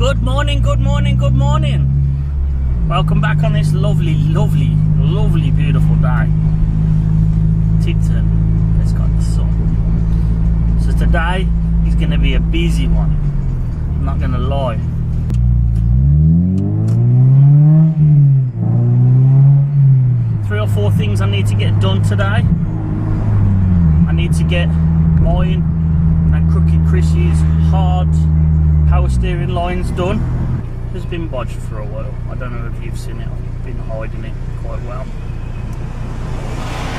Good morning, good morning, good morning. Welcome back on this lovely, lovely, lovely, beautiful day. Tipton, it's got the sun. So today is going to be a busy one. I'm not going to lie. Three or four things I need to get done today. I need to get mine and Crooked Chris's hard power steering lines done. It's been bodged for a while. I don't know if you've seen it. I've been hiding it quite well,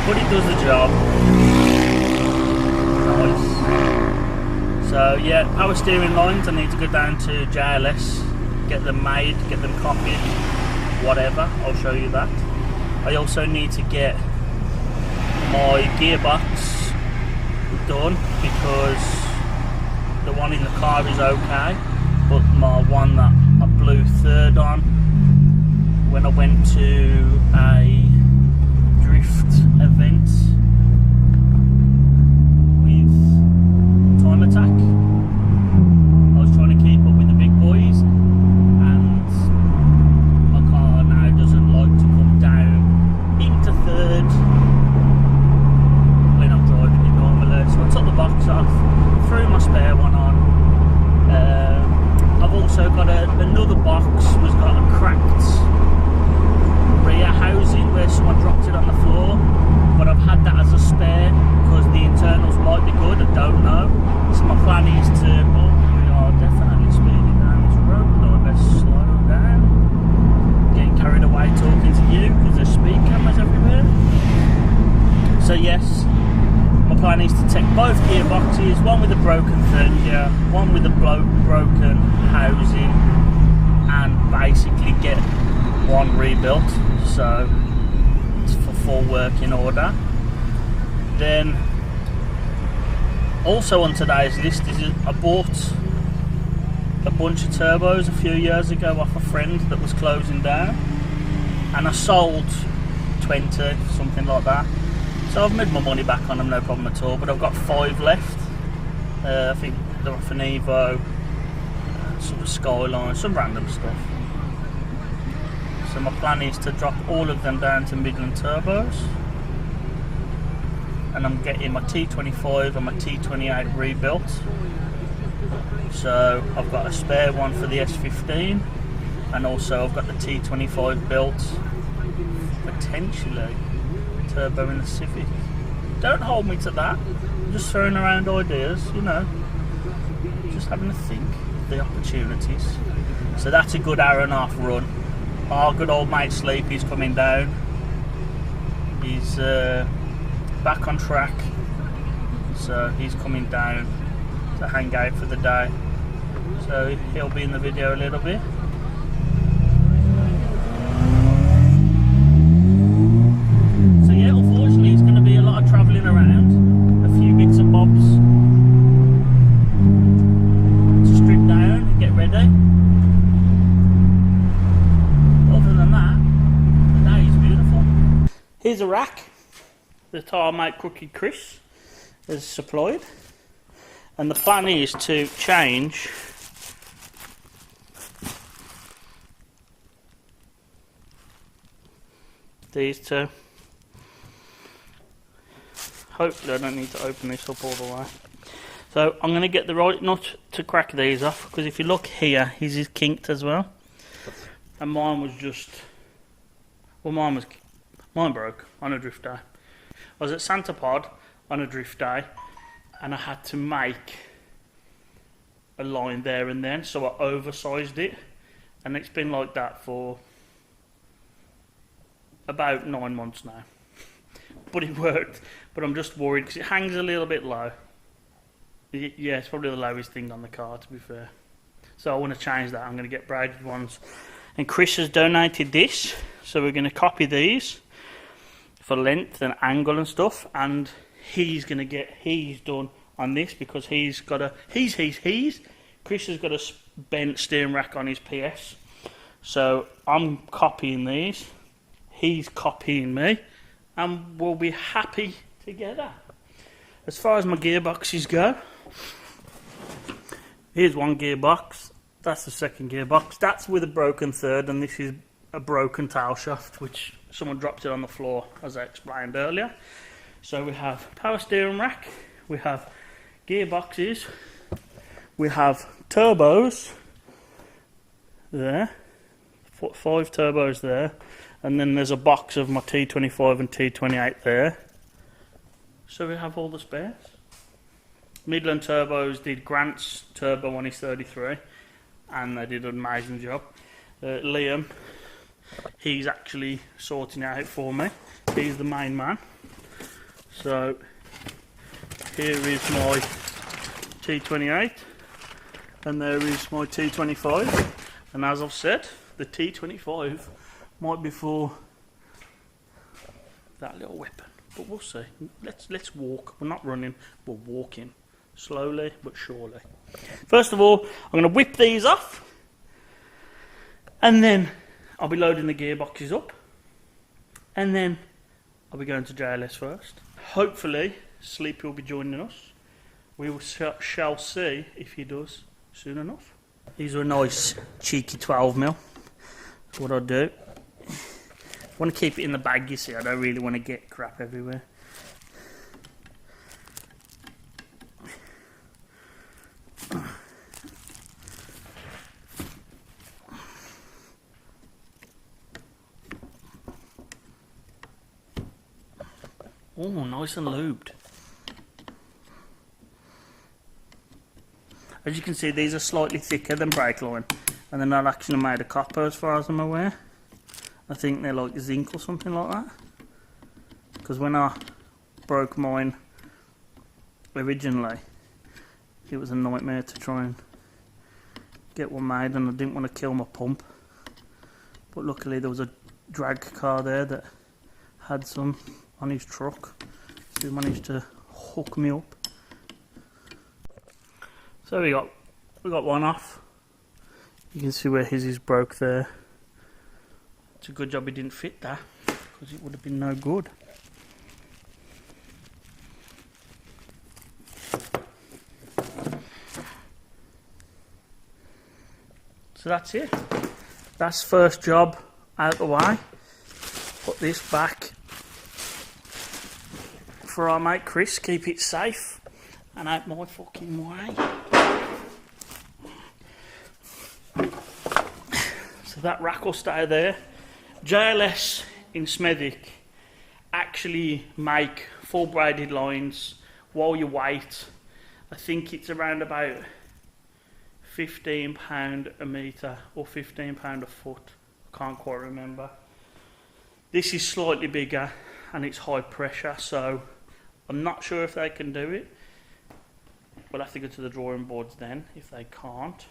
but it does the job. Nice. So yeah, power steering lines. I need to go down to JLS, get them made, get them copied, whatever. I'll show you that. I also need to get my gearbox done because the one in the car is okay, but my one that I blew third on when I went to a drift event with Time Attack, I was trying to keep up with the big boys and my car now doesn't like to come down into third when I'm driving it normally. So I took the box off, threw my spare one on. I've also got another box was got a cracked rear housing where someone dropped it on the floor, but I've had that as a spare because the internals might be good, I don't know. So my plan is to, we are definitely speeding down this road, Lord, let's slow down. Getting carried away talking to you because there's speed cameras everywhere. So yes, my plan is to take both gearboxes, one with a broken third gear, one with a broken housing, and basically get one rebuilt, so it's for full working order. Then also on today's list is I bought a bunch of turbos a few years ago off a friend that was closing down, and I sold 20, something like that. So I've made my money back on them, no problem at all, but I've got 5 left. I think they're off an Evo, some Skyline, some random stuff. So my plan is to drop all of them down to Midland turbos, and I'm getting my T25 and my T28 rebuilt. So I've got a spare one for the S15, and also I've got the T25 built, potentially turbo in the Civic. Don't hold me to that. I'm just throwing around ideas, you know, just having to think of the opportunities. So that's a good hour and a half run. Our good old mate Sleepy's coming down. He's back on track, so he's coming down to hang out for the day. So he'll be in the video a little bit. Unfortunately, it's going to be a lot of travelling around, a few bits and bobs to strip down and get ready. Other than that, the day is beautiful. Here's a rack that our mate Crooked Chris has supplied, and the plan is to change these two. Hopefully I don't need to open this up all the way. So I'm going to get the right nut to crack these off, because if you look here, his is kinked as well. And mine was just, well, mine broke on a drift day. I was at Santa Pod on a drift day, and I had to make a line there and then, so I oversized it, and it's been like that for about 9 months now. But it worked. But I'm just worried because it hangs a little bit low. Yeah, it's probably the lowest thing on the car, to be fair. So I want to change that. I'm going to get braided ones. And Chris has donated this, so we're going to copy these for length and angle and stuff. And he's going to get his done on this because he's got a Chris has got a bent steering rack on his PS. So I'm copying these. He's copying me, and we'll be happy together. As far as my gearboxes go, here's one gearbox. That's the second gearbox. That's with a broken third, and this is a broken tail shaft, which someone dropped it on the floor, as I explained earlier. So we have power steering rack, we have gearboxes, we have turbos there, 5 turbos there, and then there's a box of my T25 and T28 there. So we have all the spares. Midland Turbos did Grant's turbo on his 33, and they did an amazing job. Liam, he's actually sorting it out for me. He's the main man. So here is my T28, and there is my T25. And as I've said, the T25 might be for that little weapon, but we'll see. Let's walk. We're not running, we're walking slowly but surely. First of all, I'm going to whip these off, and then I'll be loading the gearboxes up, and then I'll be going to JLS first. Hopefully Sleepy will be joining us. We shall see if he does soon enough. These are a nice cheeky 12mm. That's what I'll do. I want to keep it in the bag, you see. I don't really want to get crap everywhere. Oh, nice and lubed. As you can see, these are slightly thicker than brake line, and they're not actually made of copper as far as I'm aware. I think they're like zinc or something like that. Because when I broke mine originally, it was a nightmare to try and get one made, and I didn't want to kill my pump. But luckily there was a drag car there that had some on his truck, so he managed to hook me up. So we got one off. You can see where his is broke there. It's a good job he didn't fit that, because it would have been no good. So that's it. That's first job out the way. Put this back for our mate Chris, keep it safe and out my fucking way. So that rack will stay there. JLS in Smethwick actually make full braided lines while you wait. I think it's around about £15 a metre or £15 a foot. I can't quite remember. This is slightly bigger and it's high pressure, so I'm not sure if they can do it. We'll have to go to the drawing boards then if they can't.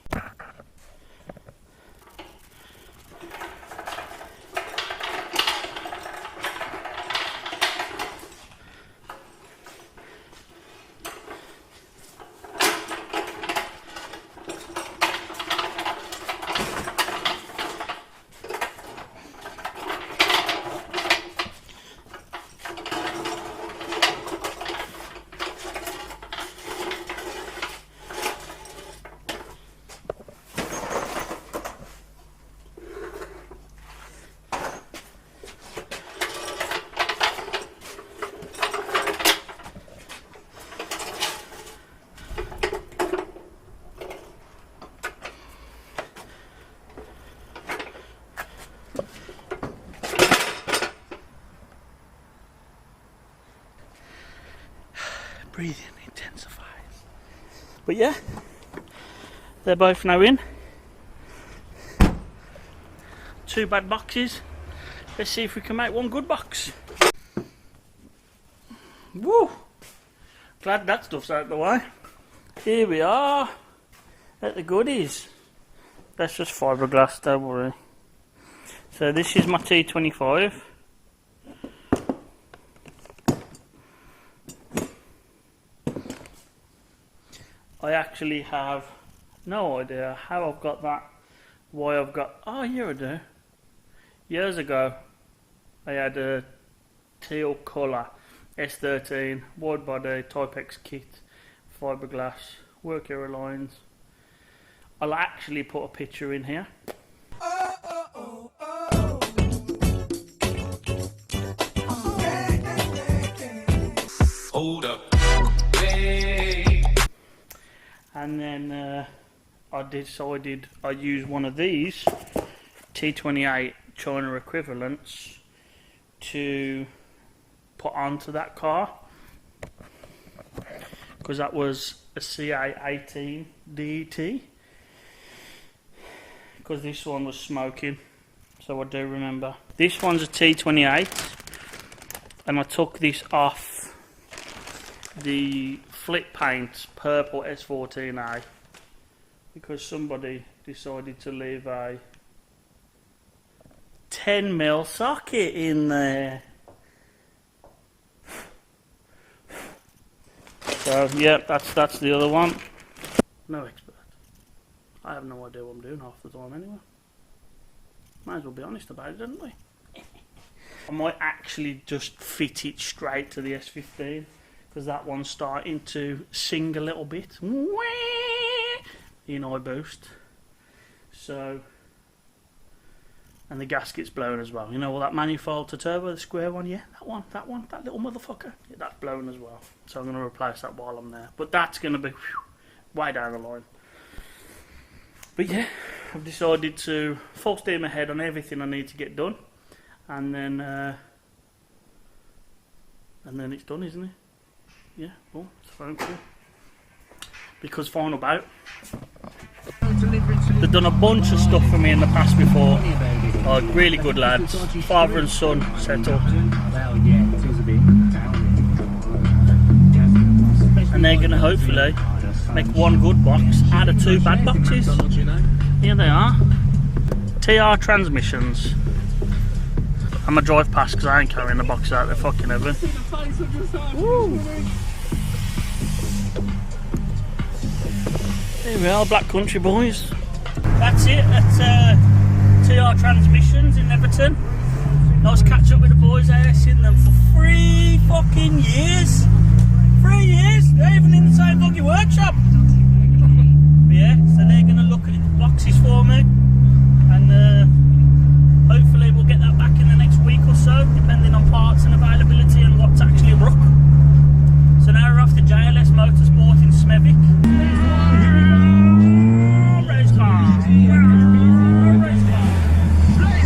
Breathing intensifies. But yeah, they're both now in. 2 bad boxes. Let's see if we can make one good box. Woo! Glad that stuff's out of the way. Here we are at the goodies. That's just fiberglass, don't worry. So this is my T25. I actually have no idea how I've got that, why I've got, oh yeah I do. Years ago I had a teal colour S13 wide body Type X kit, fiberglass, work area lines. I'll actually put a picture in here. Hold up. Hey. And then I decided I'd use one of these T28 China equivalents to put onto that car, because that was a CA18 DET, because this one was smoking, so I do remember. This one's a T28, and I took this off the flip paint purple S14A because somebody decided to leave a 10mm socket in there. So yeah, that's the other one. No expert. I have no idea what I'm doing half the time anyway. Might as well be honest about it, didn't we? I might actually just fit it straight to the S15, because that one's starting to sing a little bit in high boost. So, and the gasket's blown as well. You know, all that manifold to turbo, the square one, yeah, that one, that little motherfucker, yeah, that's blown as well. So I'm going to replace that while I'm there. But that's going to be way down the line. But yeah, I've decided to full steam ahead on everything I need to get done, and then it's done, isn't it? Yeah. Oh, it's a phone call. Because final bout. They've done a bunch of stuff for me in the past before. Oh, really good lads. Father and son set up. And they're going to hopefully make one good box out of two bad boxes. Here they are. TR transmissions. I'm going to drive past because I ain't carrying the box out. They're fucking heaven. Woo. There we are, Black Country boys. That's it. That's TR transmissions in Everton. Nice catch up with the boys there. Seen them for 3 fucking years. 3 years. They're even in the same fucking workshop. But yeah, so they're gonna look at the boxes for me, and hopefully we'll get that back in the next week or so, depending on parts and availability and what's actually rock. So now we're off to JLS Motorsport in Smevik.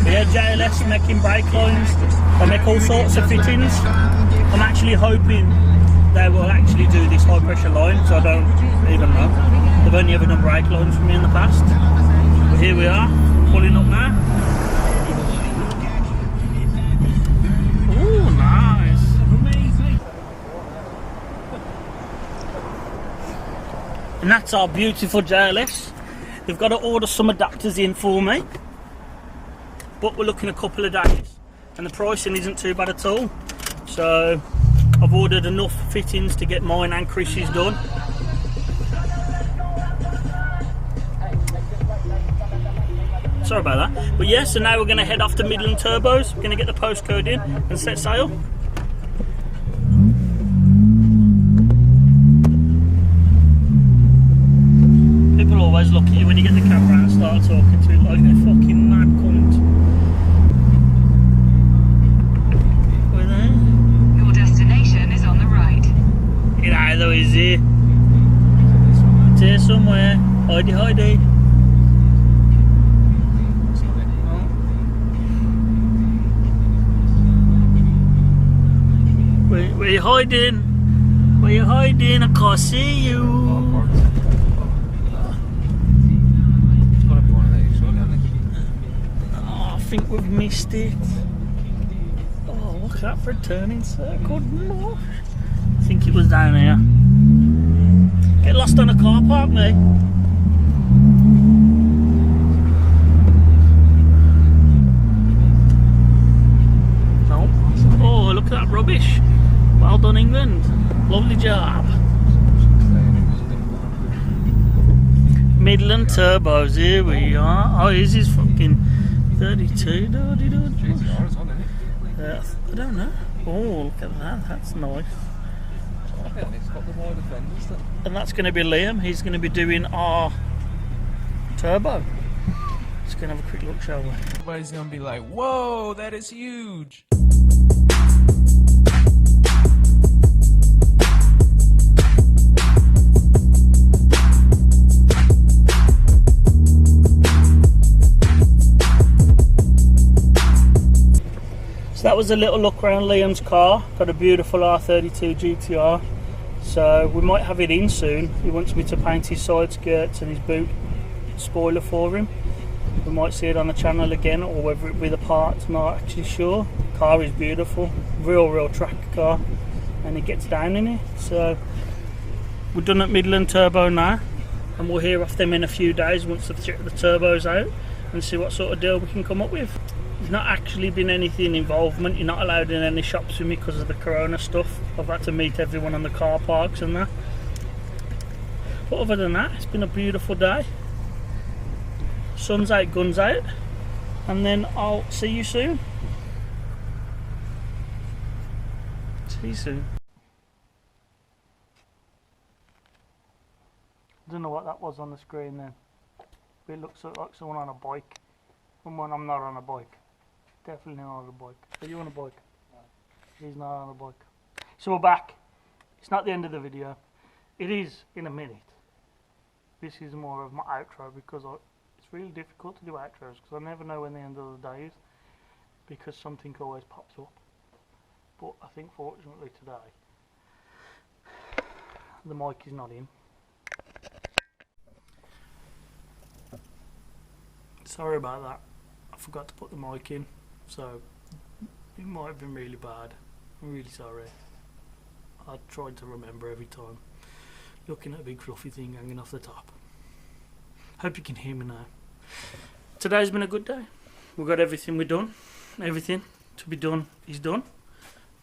Yeah, JLS making brake lines. They make all sorts of fittings. I'm actually hoping they will actually do this high pressure line, so I don't even know. They've only ever done brake lines for me in the past. But here we are, pulling up now. Ooh, nice. And that's our beautiful JLS. They've got to order some adapters in for me, but we're looking a couple of days, and the pricing isn't too bad at all. So I've ordered enough fittings to get mine and Chris's done. Sorry about that. But yeah, so now we're going to head off to Midland Turbos. We're going to get the postcode in and set sail. People always look at you when you get the camera and start talking to it like a fucking mad cunt. We're there. Your destination is on the right. Get out of the way, is it? It's here somewhere. Hidey, hidey. Where you hiding? Where you hiding? I can't see you. Oh, I think we've missed it. Oh, look at that for a turning circle. No. I think it was down here. Get lost on a car park, mate. No. Oh, look at that rubbish. Well done, England. Lovely job. Midland Turbos, here we are. Oh, this is fucking 32. I don't know. Oh, look at that. That's nice. And that's going to be Liam. He's going to be doing our turbo. Let's go and have a quick look, shall we? Everybody's gonna be like, whoa, that is huge. So that was a little look around Liam's car. Got a beautiful R32 GTR. So we might have it in soon. He wants me to paint his side skirts and his boot spoiler for him. We might see it on the channel again, or whether it be the parts, not actually sure. Car is beautiful, real track car, and it gets down in it. So we're done at Midland Turbo now, and we'll hear off them in a few days once they've checked the turbos out and see what sort of deal we can come up with. There's not actually been anything involvement. You're not allowed in any shops with me because of the corona stuff. I've had to meet everyone on the car parks and that. But other than that, it's been a beautiful day. Sun's out, guns out, and then I'll see you soon. See you soon. I don't know what that was on the screen then. It looks like someone on a bike. Someone, I'm not on a bike. Definitely not on a bike. Are you on a bike? No. He's not on a bike. So we're back. It's not the end of the video. It is in a minute. This is more of my outro because it's really difficult to do outros because I never know when the end of the day is because something always pops up. But I think fortunately today the mic is not in. Sorry about that. I forgot to put the mic in, so it might have been really bad. I'm really sorry. I tried to remember every time. Looking at a big fluffy thing hanging off the top. Hope you can hear me now. Today's been a good day. We've got everything we've done. Everything to be done is done.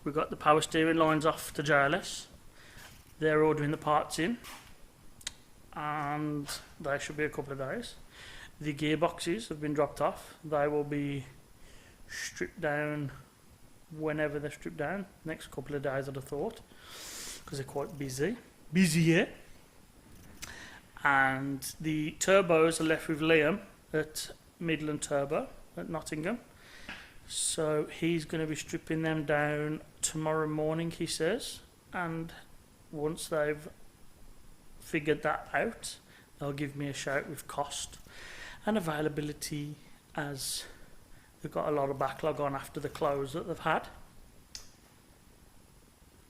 We've got the power steering lines off to JLS. They're ordering the parts in, and they should be a couple of days. The gearboxes have been dropped off. They will be stripped down whenever they're stripped down. Next couple of days, I'd have thought, because they're quite busy. Busier. And the turbos are left with Liam at Midland Turbo at Nottingham. So he's going to be stripping them down tomorrow morning, he says. And once they've figured that out, they'll give me a shout with cost and availability, as they've got a lot of backlog on after the close that they've had.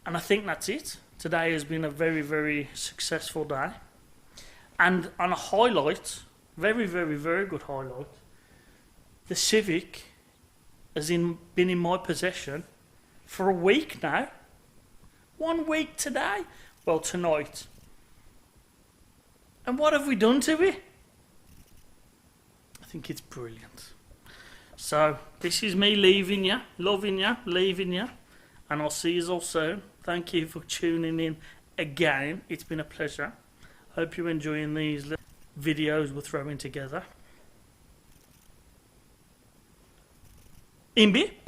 And I think that's it. Today has been a very successful day. And on a highlight, very good highlight, the Civic has been in my possession for a week now. 1 week today. Well, tonight. And what have we done to it? I think it's brilliant. So, this is me leaving you, loving you, leaving you. And I'll see you all soon. Thank you for tuning in again. It's been a pleasure. Hope you're enjoying these little videos we're throwing together. Imbi.